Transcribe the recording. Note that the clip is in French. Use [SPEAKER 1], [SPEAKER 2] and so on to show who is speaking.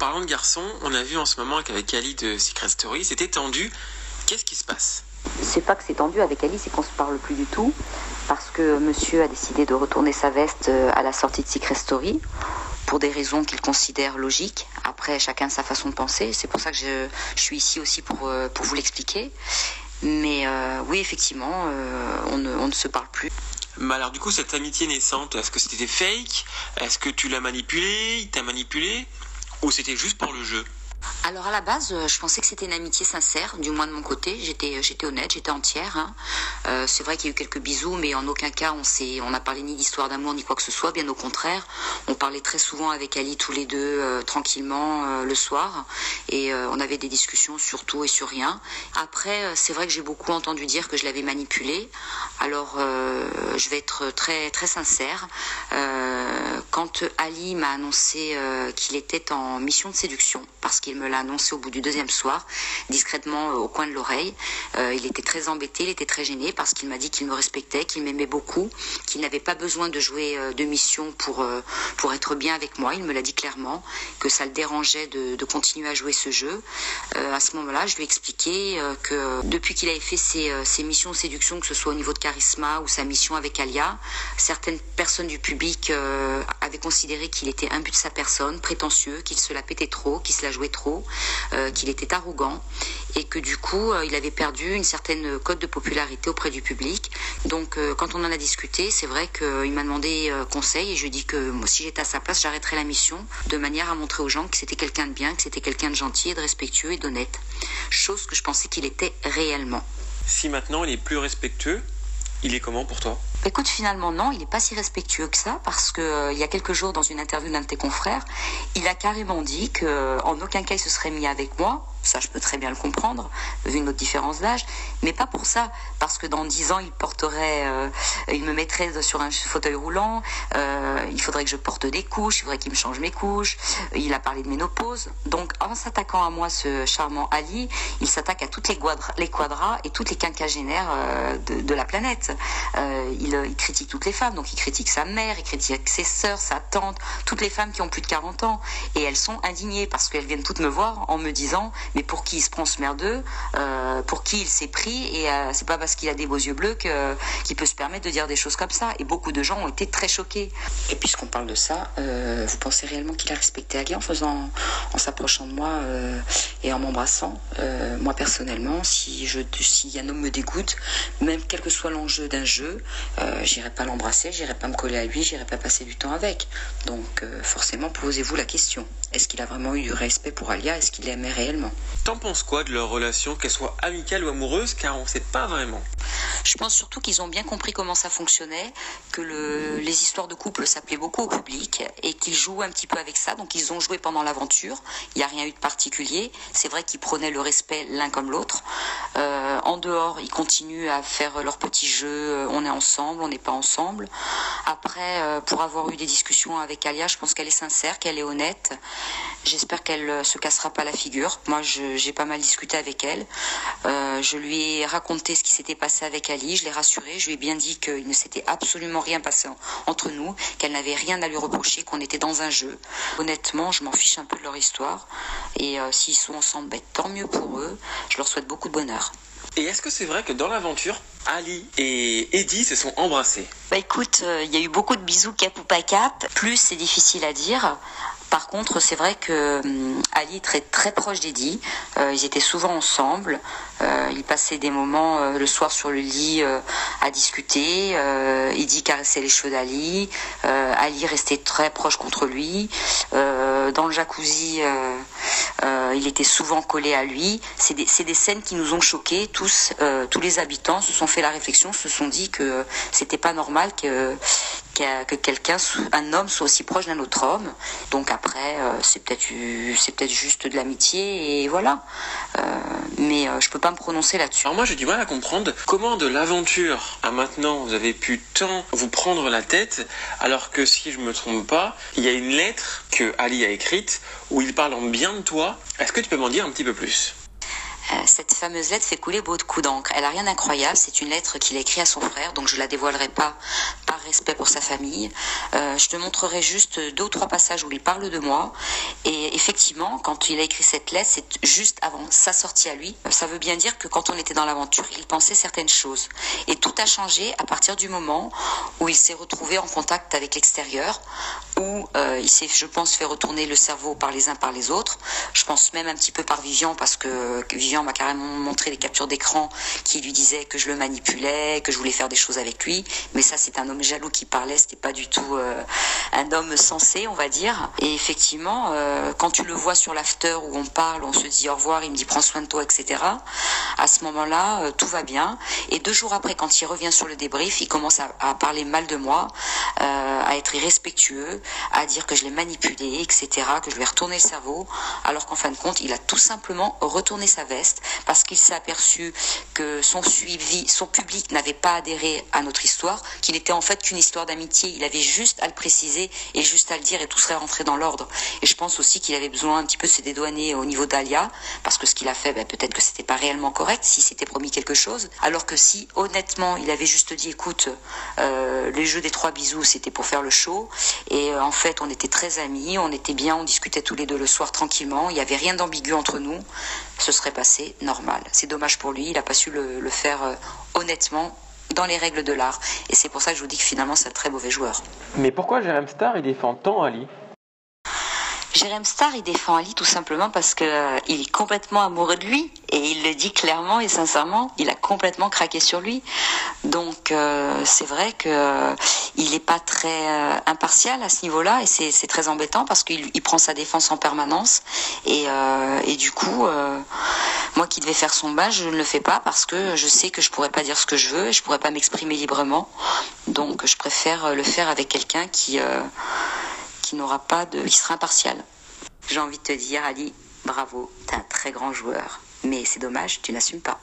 [SPEAKER 1] parlant de garçons, on a vu en ce moment qu'avec Ali de Secret Story, c'était tendu. Qu'est-ce qui se passe?
[SPEAKER 2] C'est pas que c'est tendu avec Ali, c'est qu'on se parle plus du tout parce que monsieur a décidé de retourner sa veste à la sortie de Secret Story pour des raisons qu'il considère logiques. Après, chacun sa façon de penser. C'est pour ça que je suis ici aussi pour vous l'expliquer. Mais oui, effectivement, on ne se parle plus.
[SPEAKER 1] Mais alors du coup, cette amitié naissante, est-ce que c'était fake? Est-ce que tu l'as manipulé? Il t'a manipulé? Ou c'était juste pour le jeu?
[SPEAKER 2] Alors à la base, je pensais que c'était une amitié sincère, du moins de mon côté. J'étais honnête, j'étais entière. C'est vrai qu'il y a eu quelques bisous, mais en aucun cas on n'a parlé ni d'histoire d'amour ni quoi que ce soit. Bien au contraire, on parlait très souvent avec Ali tous les deux tranquillement le soir, et on avait des discussions sur tout et sur rien. Après, c'est vrai que j'ai beaucoup entendu dire que je l'avais manipulé. Alors je vais être très très sincère. Quand Ali m'a annoncé qu'il était en mission de séduction, parce qu'il me l'a annoncé au bout du deuxième soir, discrètement au coin de l'oreille. Il était très embêté, il était très gêné parce qu'il m'a dit qu'il me respectait, qu'il m'aimait beaucoup, qu'il n'avait pas besoin de jouer de mission pour être bien avec moi. Il me l'a dit clairement, que ça le dérangeait de continuer à jouer ce jeu. À ce moment-là, je lui ai expliqué que depuis qu'il avait fait ses missions de séduction, que ce soit au niveau de Charisma ou sa mission avec Alia, certaines personnes du public avaient considéré qu'il était imbu de sa personne, prétentieux, qu'il se la pétait trop, qu'il se la jouait trop, qu'il était arrogant et que du coup il avait perdu une certaine cote de popularité auprès du public. Donc quand on en a discuté, c'est vrai qu'il m'a demandé conseil et je lui ai dit que moi, si j'étais à sa place, j'arrêterais la mission de manière à montrer aux gens que c'était quelqu'un de bien, que c'était quelqu'un de gentil et de respectueux et d'honnête. Chose que je pensais qu'il était réellement.
[SPEAKER 1] Si maintenant il est plus respectueux, il est comment pour toi?
[SPEAKER 2] Écoute, finalement, non, il n'est pas si respectueux que ça parce que il y a quelques jours, dans une interview d'un de tes confrères, il a carrément dit qu'en aucun cas il se serait mis avec moi. Ça, je peux très bien le comprendre, vu notre différence d'âge, mais pas pour ça, parce que dans 10 ans, il me mettrait sur un fauteuil roulant, il faudrait que je porte des couches, il faudrait qu'il me change mes couches, il a parlé de ménopause. Donc, en s'attaquant à moi, ce charmant Ali, il s'attaque à toutes les quadras et toutes les quinquagénaires de la planète. Il critique toutes les femmes, donc il critique sa mère, il critique ses sœurs, sa tante, toutes les femmes qui ont plus de 40 ans, et elles sont indignées parce qu'elles viennent toutes me voir en me disant mais pour qui il se prend ce merdeux, pour qui il s'est pris, et c'est pas parce qu'il a des beaux yeux bleus qu'il peut se permettre de dire des choses comme ça. Et beaucoup de gens ont été très choqués. Et puisqu'on parle de ça, vous pensez réellement qu'il a respecté Ali en s'approchant de moi et en m'embrassant? Moi personnellement, si un homme me dégoûte, même quel que soit l'enjeu d'un jeu, j'irai pas l'embrasser, j'irai pas me coller à lui, j'irai pas passer du temps avec. Donc forcément, posez-vous la question. Est-ce qu'il a vraiment eu du respect pour Alia? Est-ce qu'il l'aimait réellement?
[SPEAKER 1] T'en penses quoi de leur relation, qu'elle soit amicale ou amoureuse, car on sait pas vraiment?
[SPEAKER 2] Je pense surtout qu'ils ont bien compris comment ça fonctionnait, que les histoires de couple s'appelaient beaucoup au public et qu'ils jouent un petit peu avec ça. Donc ils ont joué pendant l'aventure, il n'y a rien eu de particulier. C'est vrai qu'ils prenaient le respect l'un comme l'autre. En dehors, ils continuent à faire leur petit jeu, on est ensemble, on n'est pas ensemble. Après, pour avoir eu des discussions avec Alia, je pense qu'elle est sincère, qu'elle est honnête. J'espère qu'elle se cassera pas la figure. Moi, j'ai pas mal discuté avec elle. Je lui ai raconté ce qui s'était passé avec Ali, je l'ai rassurée, je lui ai bien dit qu'il ne s'était absolument rien passé entre nous, qu'elle n'avait rien à lui reprocher, qu'on était dans un jeu. Honnêtement, je m'en fiche un peu de leur histoire. Et s'ils sont ensemble, tant mieux pour eux. Je leur souhaite beaucoup de bonheur.
[SPEAKER 1] Et est-ce que c'est vrai que dans l'aventure, Ali et Eddie se sont embrassés?
[SPEAKER 2] Écoute, il y a eu beaucoup de bisous cap ou pas cap. Plus, c'est difficile à dire. Par contre, c'est vrai que Ali est très, très proche d'Eddie. Ils étaient souvent ensemble. Ils passaient des moments le soir sur le lit à discuter. Eddie caressait les cheveux d'Ali. Ali restait très proche contre lui. Dans le jacuzzi, il était souvent collé à lui. C'est des scènes qui nous ont choqués tous. Tous les habitants se sont fait la réflexion, se sont dit que c'était pas normal que un homme soit aussi proche d'un autre homme. Donc après, c'est peut-être juste de l'amitié et voilà. Mais je peux pas me prononcer là-dessus.
[SPEAKER 1] Alors moi, j'ai du mal à comprendre comment de l'aventure à maintenant vous avez pu tant vous prendre la tête, alors que si je me trompe pas, il y a une lettre que Ali a écrite où il parle en bien de toi. Est-ce que tu peux m'en dire un petit peu plus?
[SPEAKER 2] Cette fameuse lettre fait couler beaucoup d'encre. Elle a rien d'incroyable, c'est une lettre qu'il a écrite à son frère, donc je la dévoilerai pas par respect pour sa famille. Je te montrerai juste 2 ou 3 passages où il parle de moi. Et effectivement, quand il a écrit cette lettre, c'est juste avant sa sortie à lui. Ça veut bien dire que quand on était dans l'aventure, il pensait certaines choses. Et tout a changé à partir du moment où il s'est retrouvé en contact avec l'extérieur, où il s'est, je pense, fait retourner le cerveau par les uns par les autres. Je pense même un petit peu par Vivian, parce que Vivian m'a carrément montré des captures d'écran qui lui disaient que je le manipulais, que je voulais faire des choses avec lui. Mais ça, c'est un homme jaloux qui parlait, c'était pas du tout un homme sensé, on va dire. Et effectivement, quand tu le vois sur l'after où on parle, on se dit au revoir, il me dit prends soin de toi, etc. À ce moment-là, tout va bien. Et 2 jours après, quand il revient sur le débrief, il commence à parler mal de moi, à être irrespectueux, à dire que je l'ai manipulé, etc., que je lui ai retourné le cerveau, alors qu'en fin de compte, il a tout simplement retourné sa veste parce qu'il s'est aperçu que son public n'avait pas adhéré à notre histoire, qu'il n'était en fait qu'une histoire d'amitié. Il avait juste à le préciser et juste à le dire et tout serait rentré dans l'ordre. Et je pense aussi qu'il avait besoin un petit peu de se dédouaner au niveau d'Alia, parce que ce qu'il a fait, peut-être que c'était pas réellement correct, si s'était promis quelque chose, alors que si honnêtement il avait juste dit écoute, les jeux des 3 bisous c'était pour faire le show, et en fait on était très amis, on était bien, on discutait tous les 2 le soir tranquillement, il n'y avait rien d'ambigu entre nous, ce serait passé normal. C'est dommage pour lui, il n'a pas su le faire honnêtement dans les règles de l'art, et c'est pour ça que je vous dis que finalement c'est un très mauvais joueur.
[SPEAKER 1] Mais pourquoi Jérém Star il défend tant Ali?
[SPEAKER 2] Jérém Star, il défend Ali tout simplement parce que il est complètement amoureux de lui et il le dit clairement et sincèrement, il a complètement craqué sur lui. Donc c'est vrai que il n'est pas très impartial à ce niveau-là et c'est très embêtant parce qu'il prend sa défense en permanence et du coup moi qui devais faire son bain, je ne le fais pas parce que je sais que je pourrais pas dire ce que je veux et je pourrais pas m'exprimer librement. Donc je préfère le faire avec quelqu'un qui sera impartial. J'ai envie de te dire, Ali, bravo, t'es un très grand joueur. Mais c'est dommage, tu n'assumes pas.